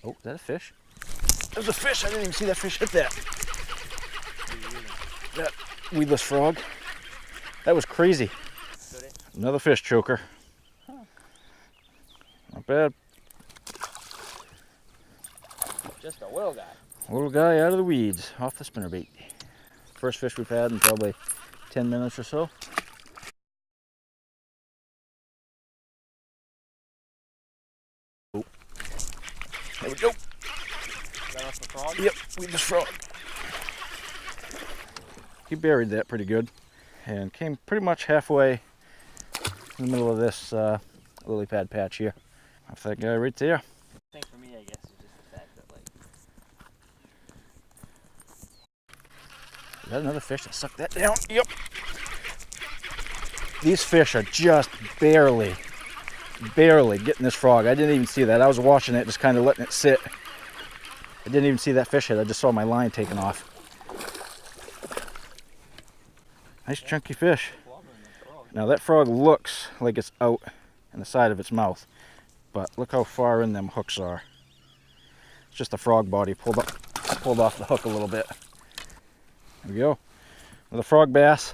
Oh, is that a fish? There's a fish. I didn't even see that fish hit that. That weedless frog. That was crazy. Another fish choker. Not bad. Just a little guy. Little guy out of the weeds, off the spinnerbait. First fish we've had in probably 10 minutes or so. Oh. There we go. Is that off the frog? Yep, weedless frog. He buried that pretty good and came pretty much halfway in the middle of this lily pad patch here. Off that guy right there. I think for me, I guess, it's just the fact that, like... Is that another fish that sucked that down? Yep. These fish are just barely getting this frog. I didn't even see that. I was watching it, just kind of letting it sit. I didn't even see that fish hit. I just saw my line taken off. Nice chunky fish. Now that frog looks like it's out in the side of its mouth, but look how far in them hooks are. It's just the frog body pulled off the hook a little bit. There we go. With a frog bass.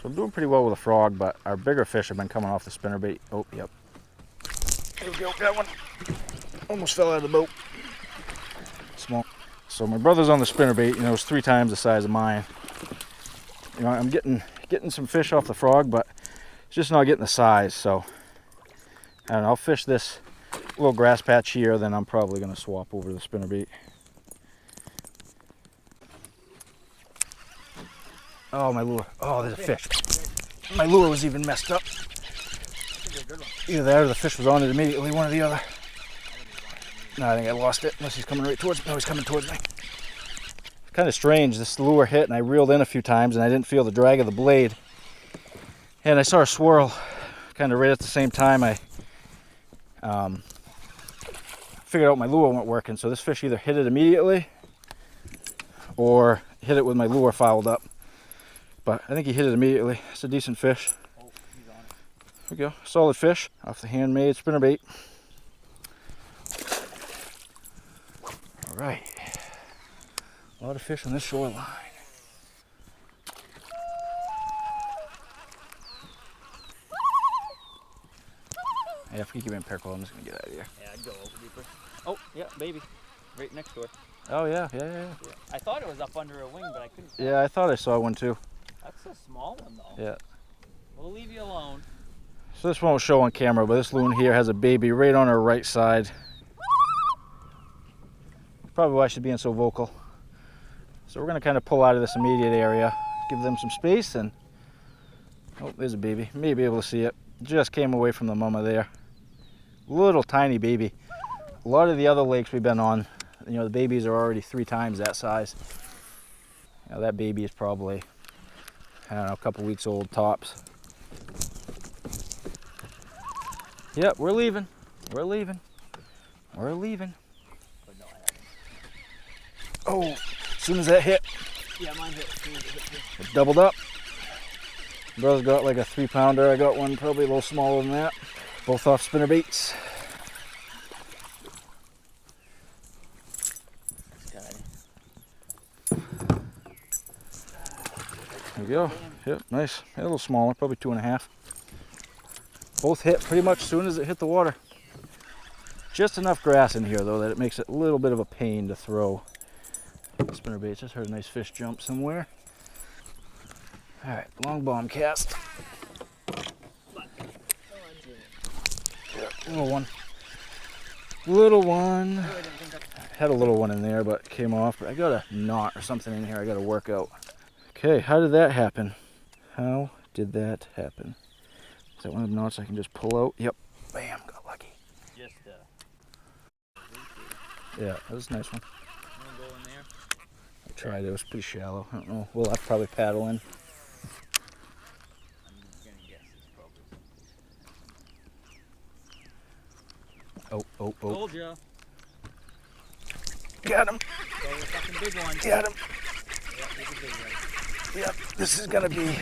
So I'm doing pretty well with a frog, but our bigger fish have been coming off the spinnerbait. Oh, yep. There we go. Got one. Almost fell out of the boat. Small. So my brother's on the spinnerbait. You know, it's 3 times the size of mine. You know, I'm getting some fish off the frog, but it's just not getting the size. So I don't know. I'll fish this little grass patch here, then I'm probably going to swap over to the spinnerbait. Oh, my lure. Oh, there's a fish. My lure was even messed up. Either that or the fish was on it immediately, one or the other. No, I think I lost it, unless he's coming right towards me. No, he's coming towards me. Kind of strange, this lure hit and I reeled in a few times and I didn't feel the drag of the blade. And I saw a swirl kind of right at the same time. I figured out my lure wasn't working, so this fish either hit it immediately or hit it with my lure fouled up. But I think he hit it immediately. It's a decent fish. Oh, he's on it. There we go, solid fish off the handmade spinnerbait. All right, a lot of fish on this shoreline. Yeah, if we keep in perkle, I'm just gonna get out of here. Yeah, I'd go over deeper. Oh, yeah, baby, right next to her. Oh yeah. I thought it was up under a wing, but I couldn't. Yeah, I thought I saw one too. That's a small one though. Yeah. We'll leave you alone. So this won't show on camera, but this loon here has a baby right on her right side. Probably why she's being so vocal. So we're gonna kind of pull out of this immediate area, give them some space, and oh, there's a baby. You may be able to see it. Just came away from the mama there. Little tiny baby. A lot of the other lakes we've been on, you know, the babies are already 3 times that size. Now that baby is probably, I don't know, a couple weeks old tops. Yep, we're leaving. We're leaving. We're leaving. Oh, as soon as that hit. Yeah, mine hit. It doubled up. Brother's got like a 3-pounder. I got one probably a little smaller than that. Both off spinnerbaits. There we go. Yep, nice. Yeah, a little smaller, probably 2.5. Both hit pretty much as soon as it hit the water. Just enough grass in here though that it makes it a little bit of a pain to throw. Spinnerbaits. Just heard a nice fish jump somewhere. All right, long bomb cast. Yeah, little one. Little one. Had a little one in there, but came off. But I got a knot or something in here I got to work out. Okay, how did that happen? How did that happen? Is that one of the knots I can just pull out? Yep. Bam, got lucky. Just yeah, that was a nice one. go in there. I tried, it was pretty shallow. I don't know. We'll have to probably paddle in. I'm gonna guess it's probably. Oh. Told ya. Got him. Go with the fucking big one. Got him. Yeah, he's a big one. Yep, this is gonna be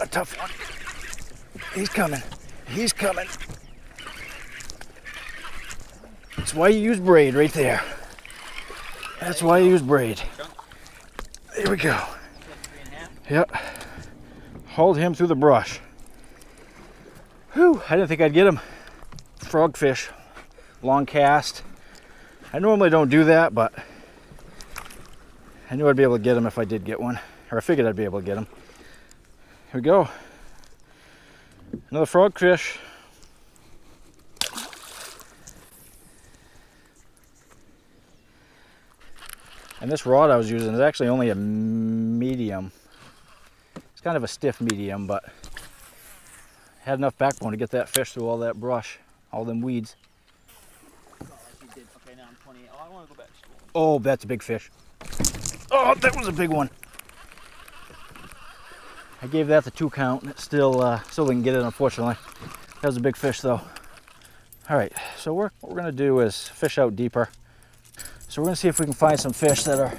a tough one. He's coming. He's coming. That's why you use braid right there. That's why you use braid. There we go. Yep. Hauled him through the brush. Whew, I didn't think I'd get him. Frogfish, long cast. I normally don't do that, but I knew I'd be able to get him if I did get one. Or I figured I'd be able to get him. Here we go. Another frogfish. And this rod I was using is actually only a medium. It's kind of a stiff medium, but had enough backbone to get that fish through all that brush, all them weeds. Okay, now I'm 28. Oh, I want to go back to school. Oh, that's a big fish. Oh, that was a big one. I gave that the 2 count, and it still didn't get it, unfortunately. That was a big fish, though. All right, so what we're gonna do is fish out deeper. So we're gonna see if we can find some fish that are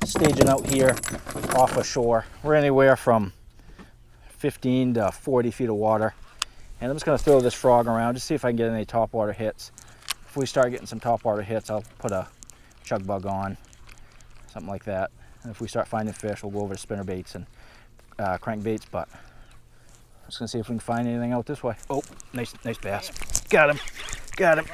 staging out here off of shore. We're anywhere from 15 to 40 feet of water. And I'm just gonna throw this frog around, just see if I can get any topwater hits. If we start getting some topwater hits, I'll put a chug bug on, something like that. And if we start finding fish, we'll go over to spinnerbaits and crankbaits, but I'm just gonna see if we can find anything out this way. Oh, nice bass. Got him.